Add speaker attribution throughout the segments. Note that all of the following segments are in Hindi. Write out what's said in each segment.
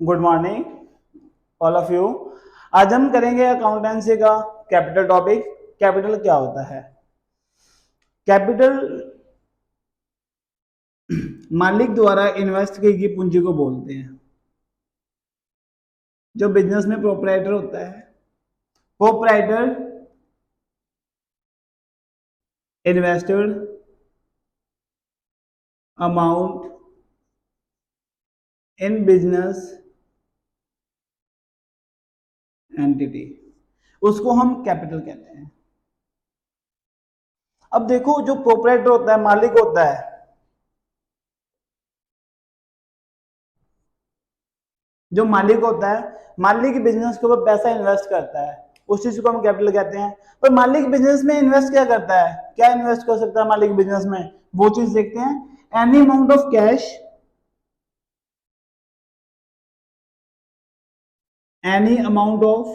Speaker 1: Good morning all of you. आज हम करेंगे अकाउंटेंसी का कैपिटल टॉपिक। कैपिटल क्या होता है? कैपिटल मालिक द्वारा इन्वेस्ट की गई पूंजी को बोलते हैं। जो बिजनेस में प्रोपराइटर होता है, proprietor invested amount in business entity, उसको हम कैपिटल कहते हैं। अब देखो, जो प्रोपराइटर होता है, मालिक होता है, जो मालिक होता है, मालिक बिजनेस के ऊपर पैसा इन्वेस्ट करता है, उस चीज को हम कैपिटल कहते हैं। पर मालिक बिजनेस में इन्वेस्ट क्या करता है, क्या इन्वेस्ट कर सकता है मालिक बिजनेस में, वो चीज देखते हैं। Any amount of cash, any amount of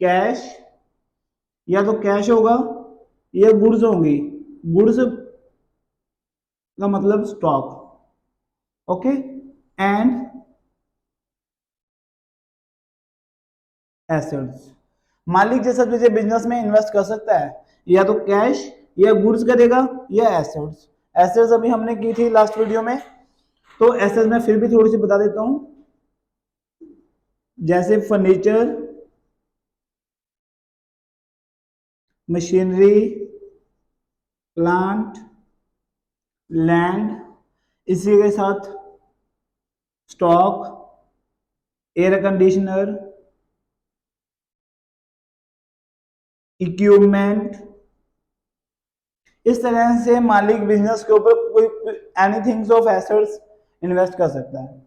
Speaker 1: cash, या तो कैश होगा या गुड्स होंगी। गुड्स का मतलब स्टॉक, ओके, एंड एसेट्स। मालिक जैसा तुझे बिजनेस में इन्वेस्ट कर सकता है, या तो कैश या गुड्स करेगा या एसेट्स। एसेट्स अभी हमने की थी लास्ट वीडियो में, तो एसेट्स में फिर भी थोड़ी सी बता देता हूं। जैसे फर्नीचर, मशीनरी, प्लांट, लैंड, इसी के साथ स्टॉक, एयर कंडीशनर, इक्विपमेंट। इस तरह से मालिक बिजनेस के ऊपर कोई एनीथिंग्स ऑफ एसेट्स इन्वेस्ट कर सकता है,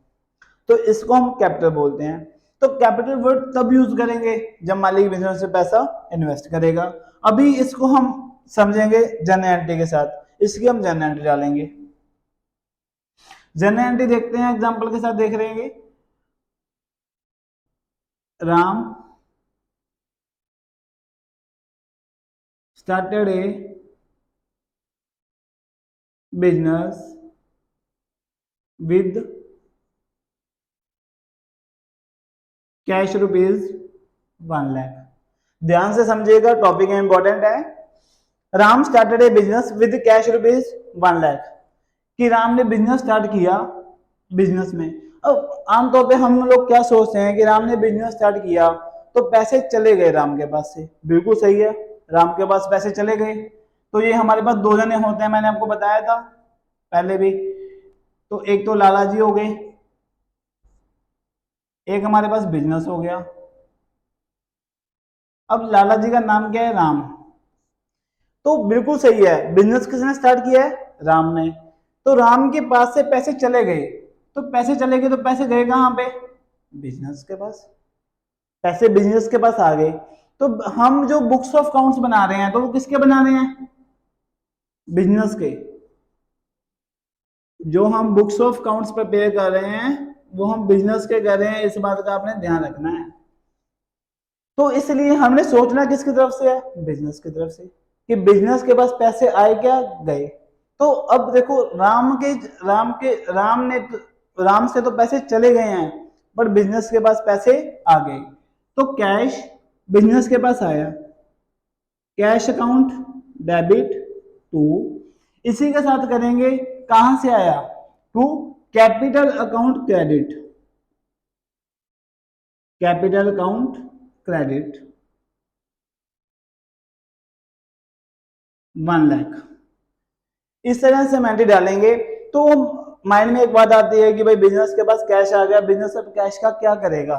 Speaker 1: तो इसको हम कैपिटल बोलते हैं। तो कैपिटल वर्ड तब यूज करेंगे जब मालिक बिजनेस से पैसा इन्वेस्ट करेगा। अभी इसको हम समझेंगे जनरल एंट्री के साथ, इसकी हम जनरल एंट्री डालेंगे। जनरल एंट्री देखते हैं, एग्जांपल के साथ देख रहे हैं। Ram started A business with cash rupees 1 lakh. ध्यान से समझिएगा, टॉपिक इंपॉर्टेंट है। Ram started A business with cash rupees 1 lakh, कि राम ने बिजनेस स्टार्ट किया बिजनेस में। अब आमतौर पे हम लोग क्या सोचते हैं कि राम ने बिजनेस स्टार्ट किया तो पैसे चले गए राम के पास से। बिल्कुल सही है, राम के पास पैसे चले गए। तो ये हमारे पास दो जने होते हैं, मैंने आपको बताया था पहले भी। तो एक तो लाला जी हो गए, एक हमारे पास बिजनेस हो गया। अब लाला जी का नाम क्या है, राम। तो बिल्कुल सही है, बिजनेस किसने स्टार्ट किया है, राम ने। तो राम के पास से पैसे चले गए, तो पैसे चले गए तो पैसे गए कहां पे, बिजनेस के पास। पैसे बिजनेस के पास आ गए, तो हम जो बुक्स ऑफ अकाउंट्स बना रहे हैं तो वो किसके बना रहे हैं, बिजनेस के। जो हम बुक्स ऑफ अकाउंट्स प्रिपेयर कर रहे हैं वो हम बिजनेस के कर रहे हैं, इस बात का आपने ध्यान रखना है। तो इसलिए हमने सोचना किसकी तरफ से है, बिजनेस की तरफ से, कि बिजनेस के पास पैसे आए क्या, गए। तो अब देखो, राम से तो पैसे चले गए हैं, बट बिजनेस के पास पैसे आ गए। तो कैश बिजनेस के पास आया, कैश अकाउंट डेबिट टू, इसी के साथ करेंगे, कहां से आया, to capital account credit, capital account credit 1 lakh. इस तरह से हम एंट्री डालेंगे। तो माइंड में एक बात आती है कि भाई बिजनेस के पास कैश आ गया, बिजनेस अब कैश का क्या करेगा।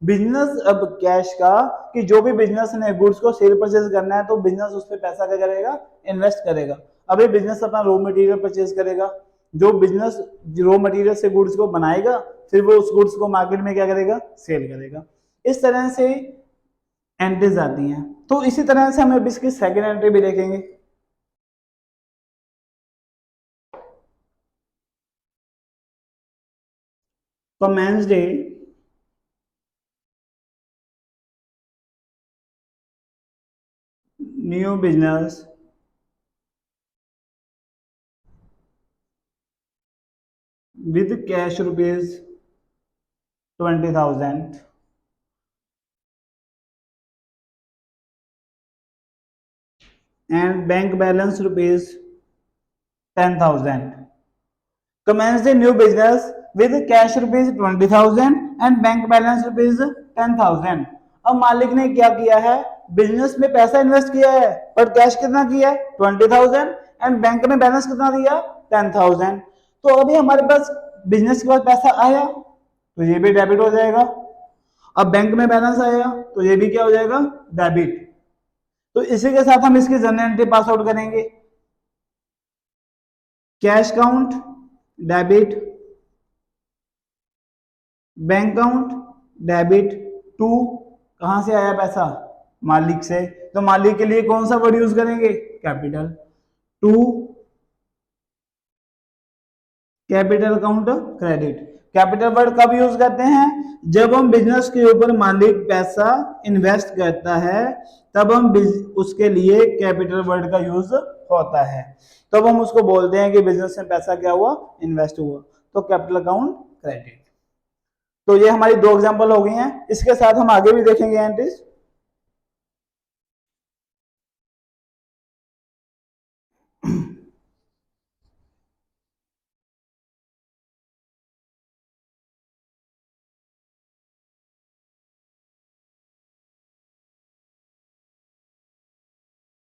Speaker 1: बिजनेस अब कैश का, कि जो भी बिजनेस ने गुड्स को सेल परचेज करना है तो बिजनेस उस पर पैसा क्या करेगा, इन्वेस्ट करेगा। अभी बिजनेस अपना रॉ मटेरियल परचेज करेगा, जो बिजनेस रॉ मटेरियल से गुड्स को बनाएगा, फिर वो उस गुड्स को मार्केट में क्या करेगा, सेल करेगा। इस तरह से एंट्रीज आती हैं। तो इसी तरह से हम इसकी सेकेंड एंट्री भी देखेंगे। Commenced new business with cash rupees 20,000 and bank balance rupees 10,000. Commence the new business with cash rupees 20,000 and bank balance rupees 10,000. अब मालिक ने क्या किया है, बिजनेस में पैसा इन्वेस्ट किया है, पर कैश कितना किया है 20,000 एंड बैंक में बैलेंस कितना दिया 10,000. तो अभी हमारे पास बिजनेस के बाद पैसा आया तो ये भी डेबिट हो जाएगा. अब बैंक में बैलेंस आया तो ये भी क्या हो जाएगा, डेबिट. तो इसी के साथ हम इसकी जर्नल एंट्री पास आउट करेंगे. Cash count debit, bank count debit to, कहां से आया पैसा, मालिक से, तो मालिक के लिए कौन सा वर्ड यूज करेंगे, capital. To capital account credit. Capital word कब यूज करते हैं, जब हम बिजनेस के ऊपर मालिक पैसा इन्वेस्ट करता है तब हम उसके लिए कैपिटल वर्ड का यूज होता है. तब हम उसको बोलते हैं कि बिजनेस में पैसा क्या हुआ, इन्वेस्ट हुआ. तो कैपिटल अकाउंट क्रेडिट. तो ये हमारी दो एग्जांपल हो गई हैं. इसके साथ हम आगे भी देखेंगे एंट्रीज.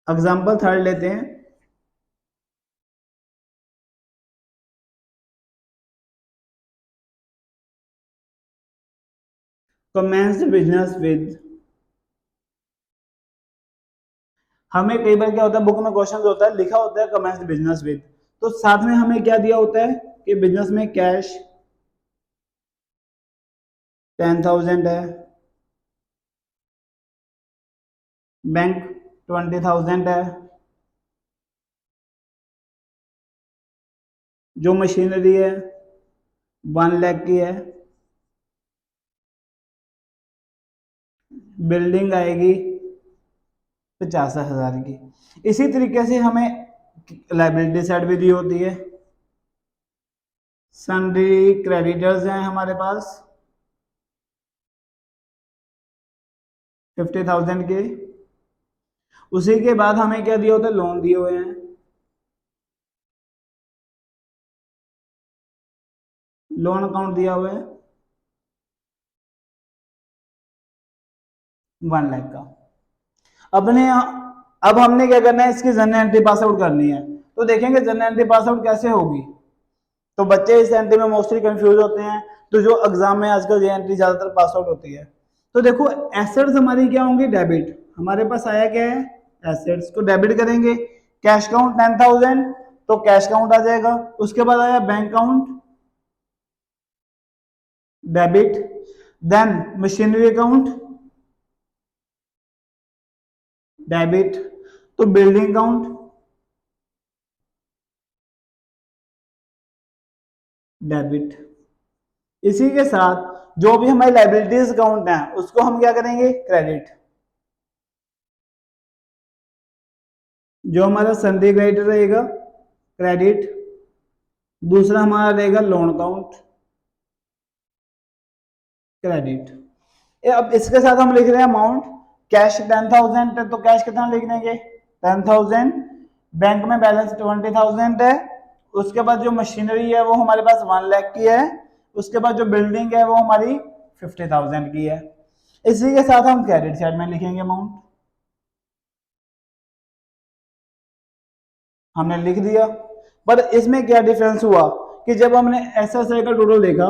Speaker 1: एग्जांपल थर्ड लेते हैं. Commence business with. हमें कई बार क्या होता है, बुक में क्वेश्चन होता है, लिखा होता है कमेंस बिजनेस विद, तो साथ में हमें क्या दिया होता है कि बिजनेस में कैश 10,000 है, बैंक 20,000 है, जो मशीनरी है 1 लाख की है, बिल्डिंग आएगी 50,000 की. इसी तरीके से हमें लायबिलिटी साइड भी दी होती है. सन्ड्री क्रेडिटर्स हैं हमारे पास 50,000 के. उसी के बाद हमें क्या दिया होता है, लोन दिए हुए हैं. लोन अकाउंट दिया हुआ है 1 लाख का. अब हमने क्या करना है, इसकी जर्नल एंट्री पास आउट करनी है. तो देखेंगे जर्नल एंट्री पास आउट कैसे होगी. तो बच्चे इस एंट्री में मोस्टली कंफ्यूज होते हैं, तो जो एग्जाम में आजकल ये एंट्री ज्यादातर पास आउट होती है. तो देखो एसेट्स हमारी क्या होंगी, डेबिट. हमारे पास आया क्या है, एसेट्स को डेबिट करेंगे. कैश काउंट 10,000 तो कैश काउंट आ जाएगा. उसके बाद आया bank count debit, then machinery account debit, तो बिल्डिंग काउंट डेबिट. इसी के साथ जो भी हमारी लाइबिलिटीज अकाउंट है उसको हम क्या करेंगे, क्रेडिट. जो हमारा सन्ड्री क्रेडिट रहेगा क्रेडिट. दूसरा हमारा रहेगा लोन अकाउंट क्रेडिट. अब इसके साथ हम लिख रहे हैं अमाउंट. कैश 10,000 है तो कैश कितना लिख देंगे 10,000. बैंक में बैलेंस 20,000 है. उसके बाद जो मशीनरी है वो हमारे पास 1 लाख की है. उसके बाद जो बिल्डिंग है वो हमारी 50,000 की है. इसी के साथ हम क्रेडिट साइड में लिखेंगे अमाउंट. हमने लिख दिया. पर इसमें क्या डिफरेंस हुआ कि जब हमने एसएसआई का टोटल देखा,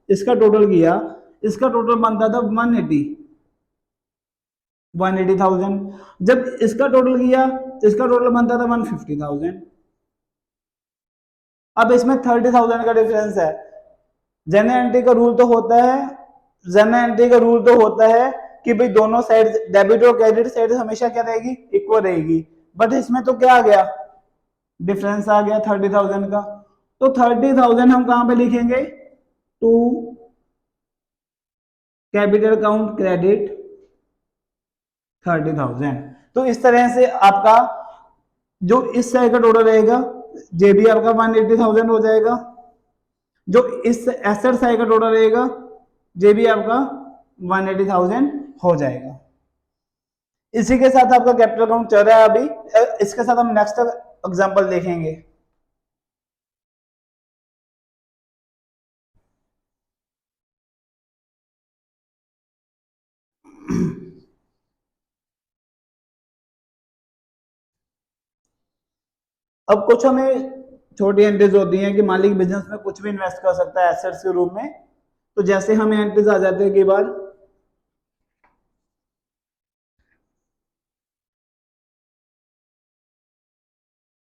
Speaker 1: इसका टोटल किया, इसका टोटल बनता था 180,000. जब इसका टोटल किया, इसका टोटल बनता था 150,000. अब इसमें 30,000 का डिफरेंस है. जनरल एंट्री का रूल तो होता है, जनरल एंट्री का रूल तो होता है कि भाई दोनों साइड डेबिट और क्रेडिट साइड हमेशा क्या रहेगी, इक्वल रहेगी. बट इसमें तो क्या आ गया, डिफरेंस आ गया 30,000 का. तो 30,000 हम कहां पे लिखेंगे, टू कैपिटल अकाउंट क्रेडिट 30,000. तो इस तरह से आपका जो इस साइड का टोटल रहेगा ये भी आपका 180,000 हो जाएगा. जो इस एसेट साइड का टोटल रहेगा ये भी आपका 180,000 हो जाएगा। इसी के साथ आपका कैपिटल अकाउंट चल रहा है अभी। इसके साथ हम नेक्स्ट एग्जांपल देखेंगे। अब कुछ हमें छोटी एंट्रीज होती हैं कि मालिक बिजनेस में कुछ भी इन्वेस्ट कर सकता है एसेट्स के रूप में। तो जैसे हमें एंट्रीज आ जाते हैं कई बार,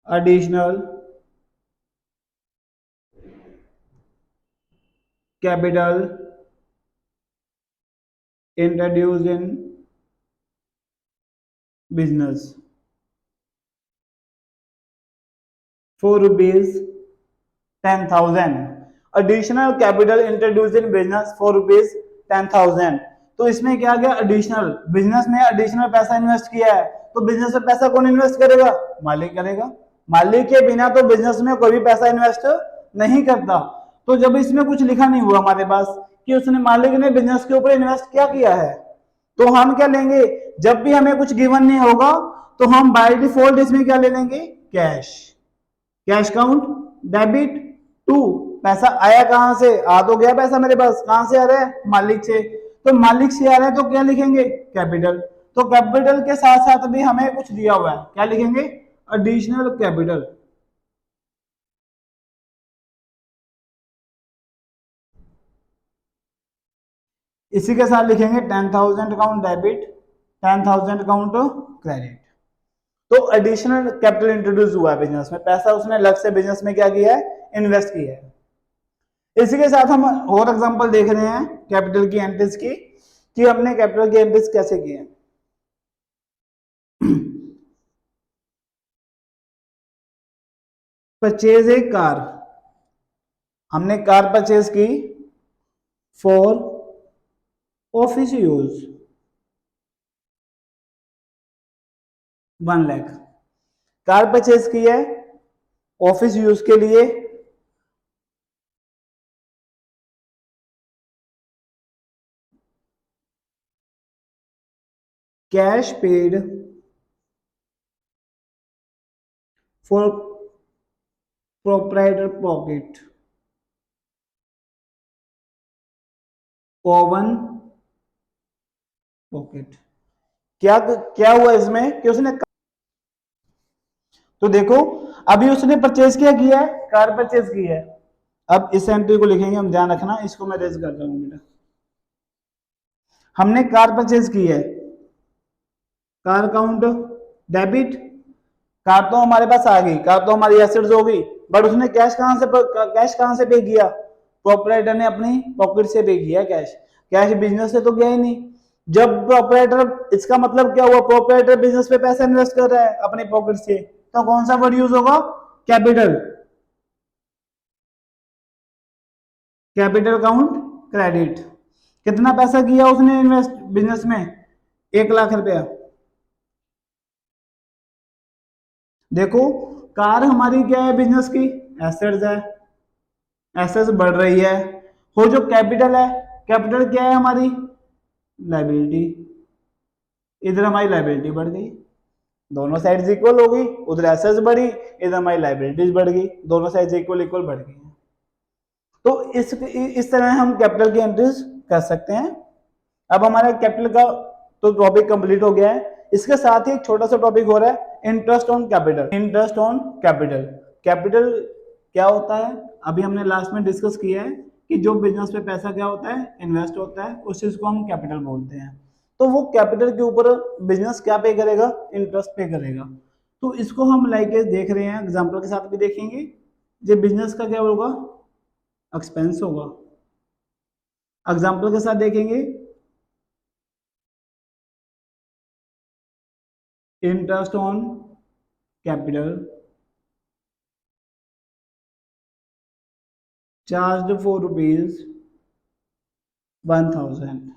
Speaker 1: additional capital introduce in business ₹4,10,000। Additional capital introduce in business ₹4,10,000। तो इसमें क्या गया, एडिशनल, बिजनेस में एडिशनल पैसा इन्वेस्ट किया है, तो बिजनेस में पैसा कौन इन्वेस्ट करेगा, मालिक करेगा। मालिक के बिना तो बिजनेस में कोई भी पैसा इन्वेस्ट नहीं करता। तो जब इसमें कुछ लिखा नहीं हुआ हमारे पास कि उसने, मालिक ने बिजनेस के ऊपर इन्वेस्ट क्या किया है, तो हम क्या लेंगे, जब भी हमें कुछ गिवन नहीं होगा तो हम बाय डिफॉल्ट इसमें क्या ले लेंगे, cash. Cash count debit to, पैसा आया कहां से, आ तो गया पैसा मेरे पास, कहां से आ रहा है, मालिक से। तो मालिक से आ रहा है तो क्या लिखेंगे, कैपिटल। तो कैपिटल के साथ साथ भी हमें कुछ दिया हुआ है, क्या लिखेंगे, एडिशनल कैपिटल। इसी के साथ लिखेंगे 10,000 अकाउंट डेबिट, 10,000 अकाउंट क्रेडिट। तो एडिशनल कैपिटल इंट्रोड्यूस हुआ है बिजनेस में, पैसा उसने अलग से बिजनेस में क्या किया है, इन्वेस्ट किया है। इसी के साथ हम और एग्जांपल देख रहे हैं कैपिटल की एंट्रीज की, कि हमने कैपिटल की एंट्रीज कैसे की है। परचेज ए कार, हमने कार परचेज की for office use 1 lakh. Car purchase की है ऑफिस यूज के लिए, cash paid for proprietor pocket, oven pocket. क्या क्या हुआ इसमें कि उसने, तो देखो अभी उसने परचेज क्या किया है, कार परचेज की है। अब इस एंट्री को लिखेंगे हम, ध्यान रखना, इसको मैं रेज कर रहा हूं बेटा। हमने कार परचेज की है, कार अकाउंट डेबिट, कार तो हमारे पास आ गई, कार तो हमारी एसेट्स हो गई, बट उसने कैश कहां से पे किया, प्रोपराइटर ने अपनी पॉकेट से पे किया कैश। कैश बिजनेस से तो गया ही नहीं। जब प्रोपराइटर, इसका मतलब क्या हुआ, प्रोपराइटर बिजनेस पे पैसा इन्वेस्ट कर रहा है अपनी पॉकेट से, तो कौन सा वर्ड यूज होगा, कैपिटल। Capital account credit. कितना पैसा किया उसने इन्वेस्ट बिजनेस में, 1 लाख रुपया। देखो कार हमारी क्या है बिजनेस की, एसेट्स है, एसेट्स बढ़ रही है। वो जो कैपिटल है, कैपिटल क्या है हमारी, लाइबिलिटी। इधर हमारी लाइबिलिटी बढ़ गई, दोनों साइड्स इक्वल हो गई, उधर एसेट्स बढ़ी, इधर हमारी लाइबिलिटीज बढ़ गई, दोनों साइड्स इक्वल इक्वल बढ़ गई। तो इस तरह हम कैपिटल की एंट्रीज कर सकते हैं। अब हमारा कैपिटल का तो टॉपिक कंप्लीट हो गया है। इसके साथ ही एक छोटा सा टॉपिक हो रहा है, interest on capital. Interest on capital, capital क्या होता है, अभी हमने लास्ट में डिस्कस किया है कि जो बिजनेस पे पैसा क्या होता है, इन्वेस्ट होता है, उस चीज को हम कैपिटल बोलते हैं। तो वो कैपिटल के ऊपर बिजनेस क्या पे करेगा, इंटरेस्ट पे करेगा। तो इसको हम लाइक देख रहे हैं, एग्जाम्पल के साथ भी देखेंगे। जो बिजनेस का क्या होगा, एक्सपेंस होगा। एग्जाम्पल के साथ देखेंगे, interest on capital charge for ₹1,000।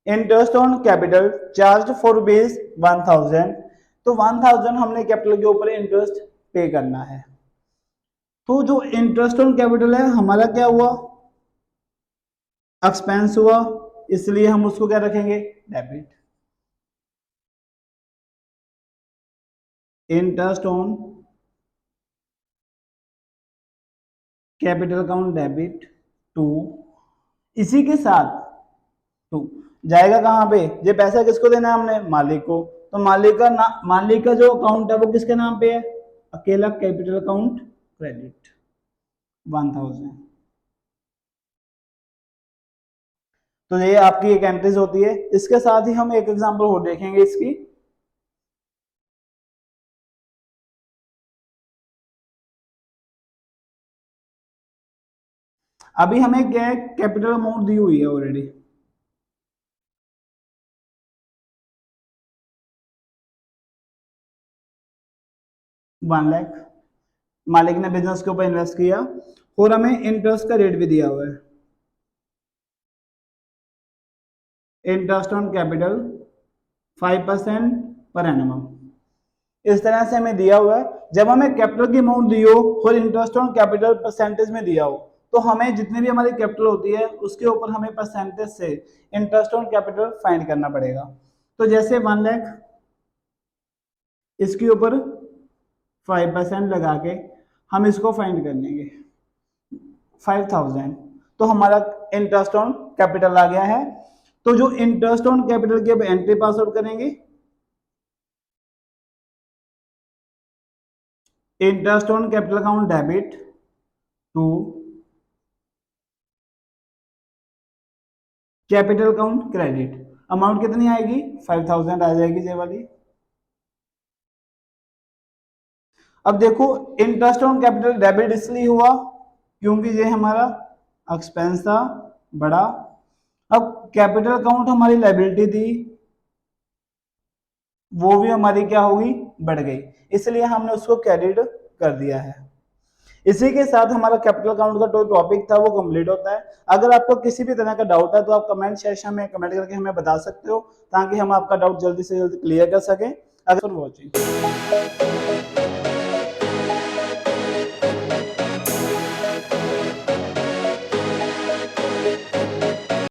Speaker 1: Interest on capital charge for ₹1,000। तो 1,000 हमने कैपिटल के ऊपर इंटरेस्ट पे करना है। तो जो इंटरेस्ट ऑन कैपिटल है हमारा क्या हुआ, एक्सपेंस हुआ, इसलिए हम उसको क्या रखेंगे, debit. Interest on capital account debit to, इसी के साथ टू जाएगा कहां पे, ये पैसा किसको देना है हमने, मालिक को। तो मालिक का जो अकाउंट है वो किसके नाम पे है, अकेला कैपिटल अकाउंट क्रेडिट 1000। तो ये आपकी एक एंट्रीज होती है। इसके साथ ही हम एक एग्जांपल और देखेंगे इसकी। अभी हमें क्या है, कैपिटल अमाउंट दी हुई है ऑलरेडी, वन लाख मालिक ने बिजनेस के ऊपर इन्वेस्ट किया, और हमें इंटरेस्ट का रेट भी दिया हुआ है, interest on capital 5% per annum. इस तरह से हमें दिया हुआ है। जब हमें कैपिटल की अमाउंट दी हो और इंटरेस्ट ऑन कैपिटल परसेंटेज में दिया हो, तो हमें जितनी भी हमारी कैपिटल होती है उसके ऊपर हमें परसेंटेज से इंटरेस्ट ऑन कैपिटल फाइंड करना पड़ेगा। तो जैसे 1 लाख, इसके ऊपर 5% लगा के हम इसको फाइंड कर लेंगे 5000, तो हमारा इंटरेस्ट ऑन कैपिटल आ गया है। तो जो इंटरेस्ट ऑन कैपिटल की अब एंट्री पास आउट करेंगे, interest on capital account debit to capital account credit, amount कितनी आएगी, 5000 आ जाएगी ये वाली। अब देखो, इंटरेस्ट ऑन कैपिटल डेबिट इसलिए हुआ क्योंकि ये हमारा एक्सपेंस था बड़ा। अब कैपिटल अकाउंट हमारी लायबिलिटी थी, वो भी हमारी क्या होगी, बढ़ गई, इसलिए हमने उसको क्रेडिट कर दिया है। इसी के साथ हमारा कैपिटल अकाउंट का जो टॉपिक था वो कंप्लीट होता है। अगर आपको किसी भी तरह का डाउट है तो आप कमेंट सेक्शन में कमेंट करके हमें बता सकते हो, ताकि हम आपका डाउट जल्दी से जल्दी क्लियर कर सकें। अगर वॉचिंग